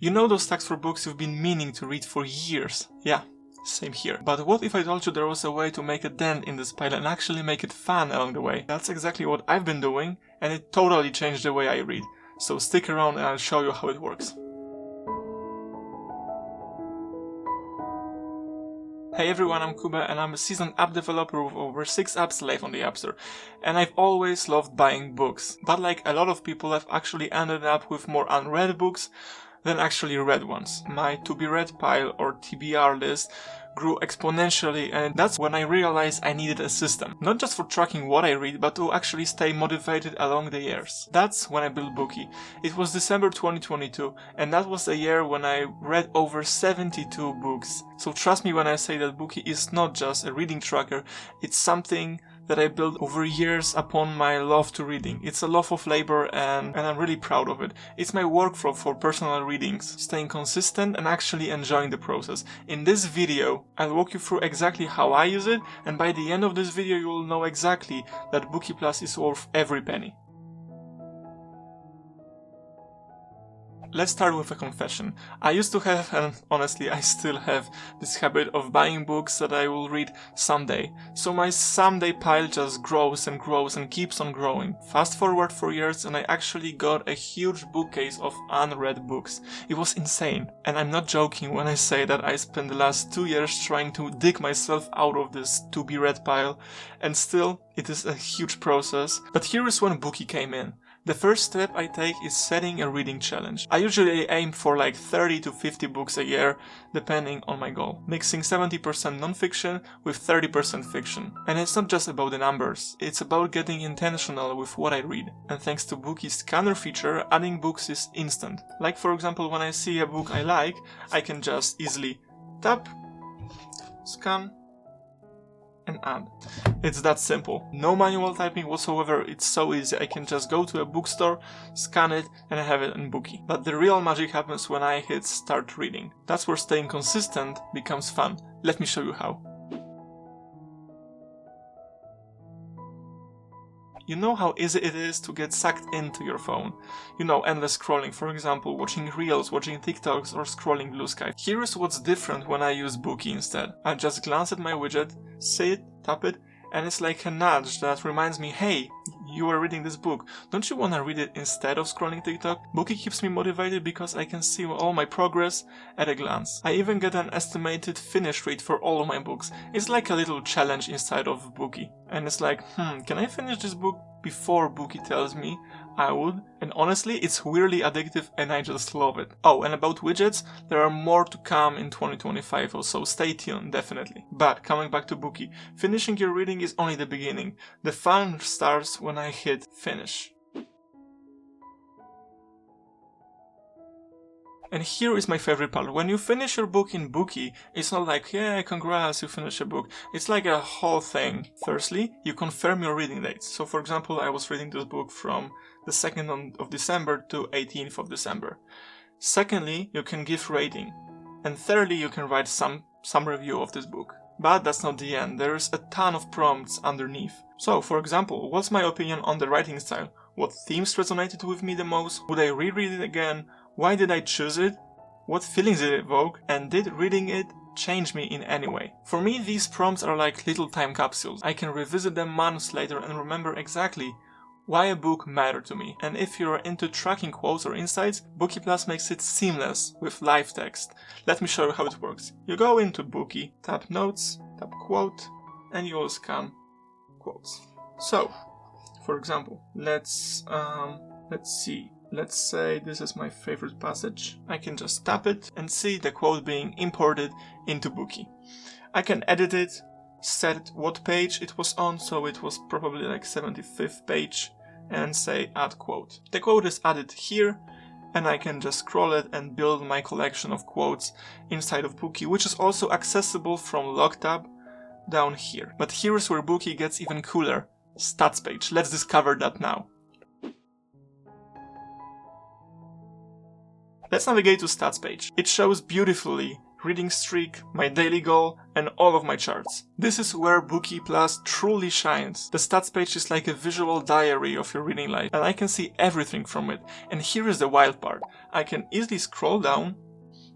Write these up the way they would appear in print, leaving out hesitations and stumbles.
You know those tags for books you've been meaning to read for years? Yeah, same here. But what if I told you there was a way to make a dent in this pile and actually make it fun along the way? That's exactly what I've been doing, and it totally changed the way I read. So stick around and I'll show you how it works. Hey everyone, I'm Kuba and I'm a seasoned app developer with over 6 apps live on the App Store. And I've always loved buying books, but like a lot of people, I've actually ended up with more unread books than actually read ones. My to be read pile or TBR list grew exponentially, and that's when I realized I needed a system. Not just for tracking what I read, but to actually stay motivated along the years. That's when I built Bookie. It was December 2022, and that was the year when I read over 72 books. So trust me when I say that Bookie is not just a reading tracker, it's something that I built over years upon my love to reading. It's a love of labor and I'm really proud of it. It's my workflow for personal readings, staying consistent and actually enjoying the process. In this video, I'll walk you through exactly how I use it, and by the end of this video you will know exactly that Bookie Plus is worth every penny. Let's start with a confession. I used to have, and honestly I still have, this habit of buying books that I will read someday. So my someday pile just grows and grows and keeps on growing. Fast forward 4 years and I actually got a huge bookcase of unread books. It was insane. And I'm not joking when I say that I spent the last 2 years trying to dig myself out of this to be read pile, and still it is a huge process. But here is when Bookie came in. The first step I take is setting a reading challenge. I usually aim for like 30 to 50 books a year, depending on my goal, mixing 70% non-fiction with 30% fiction. And it's not just about the numbers, it's about getting intentional with what I read. And thanks to Bookie's scanner feature, adding books is instant. Like for example, when I see a book I like, I can just easily tap, scan, and add. It's that simple. No manual typing whatsoever, it's so easy. I can just go to a bookstore, scan it, and I have it in Bookie. But the real magic happens when I hit start reading. That's where staying consistent becomes fun. Let me show you how. You know how easy it is to get sucked into your phone. You know, endless scrolling, for example, watching reels, watching TikToks, or scrolling Bluesky. Here is what's different when I use Bookie instead. I just glance at my widget, see it, tap it, and it's like a nudge that reminds me, hey, you are reading this book. Don't you want to read it instead of scrolling TikTok? Bookie keeps me motivated because I can see all my progress at a glance. I even get an estimated finish rate for all of my books. It's like a little challenge inside of Bookie. And it's like, can I finish this book before Bookie tells me I would? And honestly, it's weirdly addictive and I just love it. Oh, and about widgets, there are more to come in 2025, so stay tuned, definitely. But coming back to Bookie, finishing your reading is only the beginning. The fun starts when I hit finish. And here is my favorite part. When you finish your book in Bookie, it's not like, yeah, congrats, you finished a book. It's like a whole thing. Firstly, you confirm your reading dates. So for example, I was reading this book from the 2nd of December to 18th of December. Secondly, you can give rating. And thirdly, you can write some review of this book. But that's not the end. There is a ton of prompts underneath. So for example, what's my opinion on the writing style? What themes resonated with me the most? Would I reread it again? Why did I choose it? What feelings did it evoke? And did reading it change me in any way? For me, these prompts are like little time capsules. I can revisit them months later and remember exactly why a book mattered to me. And if you're into tracking quotes or insights, Bookie Plus makes it seamless with live text. Let me show you how it works. You go into Bookie, tap Notes, tap Quote, and you will scan quotes. So, for example, let's see. Let's say this is my favorite passage. I can just tap it and see the quote being imported into Bookie. I can edit it, set what page it was on, so it was probably like 75th page, and say add quote. The quote is added here, and I can just scroll it and build my collection of quotes inside of Bookie, which is also accessible from Log tab down here. But here's where Bookie gets even cooler. Stats page. Let's discover that now. Let's navigate to stats page. It shows beautifully reading streak, my daily goal, and all of my charts. This is where Bookie Plus truly shines. The stats page is like a visual diary of your reading life, and I can see everything from it. And here is the wild part. I can easily scroll down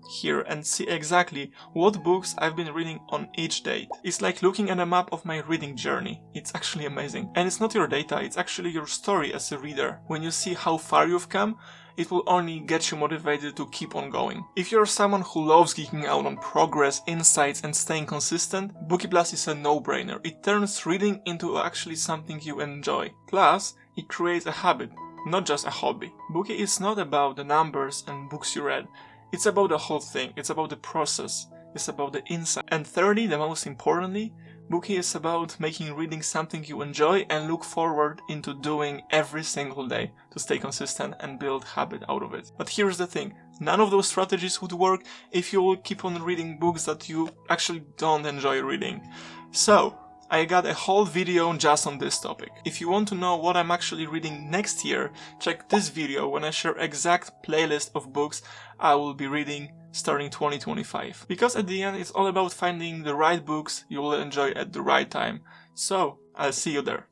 here and see exactly what books I've been reading on each date. It's like looking at a map of my reading journey. It's actually amazing. And it's not your data, it's actually your story as a reader. When you see how far you've come, it will only get you motivated to keep on going. If you're someone who loves geeking out on progress, insights, and staying consistent, Bookie Plus is a no-brainer. It turns reading into actually something you enjoy. Plus, it creates a habit, not just a hobby. Bookie is not about the numbers and books you read. It's about the whole thing. It's about the process. It's about the insight. And thirdly, the most importantly, Bookie is about making reading something you enjoy and look forward into doing every single day to stay consistent and build habit out of it. But here's the thing, none of those strategies would work if you will keep on reading books that you actually don't enjoy reading. So, I got a whole video just on this topic. If you want to know what I'm actually reading next year, check this video when I share exact playlist of books I will be reading starting 2025. Because at the end it's all about finding the right books you will enjoy at the right time. So, I'll see you there.